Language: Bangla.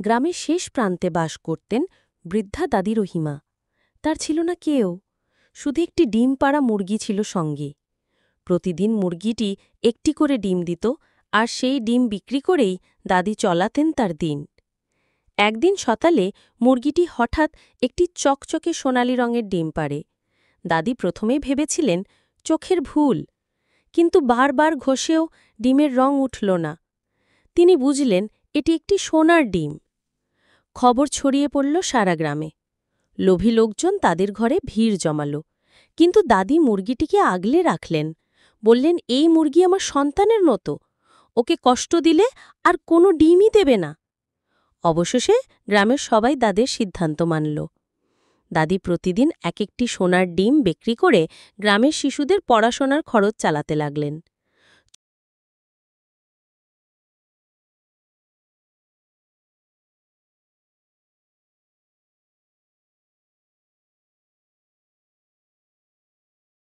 গ্রামের শেষ প্রান্তে বাস করতেন বৃদ্ধা দাদি রহিমা। তার ছিল না কেউ, শুধু একটি ডিম পাড়া মুরগি ছিল সঙ্গে। প্রতিদিন মুরগিটি একটি করে ডিম দিত, আর সেই ডিম বিক্রি করেই দাদি চলাতেন তার দিন। একদিন সকালে মুরগিটি হঠাৎ একটি চকচকে সোনালি রঙের ডিম পাড়ে। দাদি প্রথমেই ভেবেছিলেন চোখের ভুল, কিন্তু বারবার ঘষেও ডিমের রং উঠল না। তিনি বুঝলেন এটি একটি সোনার ডিম। খবর ছড়িয়ে পড়ল সারা গ্রামে। লোভী লোকজন তাদের ঘরে ভিড় জমাল, কিন্তু দাদি মুরগিটিকে আগলে রাখলেন। বললেন, এই মুরগি আমার সন্তানের মতো, ওকে কষ্ট দিলে আর কোনো ডিমই দেবে না। অবশেষে গ্রামের সবাই দাদির সিদ্ধান্ত মানল। দাদি প্রতিদিন এক একটি সোনার ডিম বিক্রি করে গ্রামের শিশুদের পড়াশোনার খরচ চালাতে লাগলেন।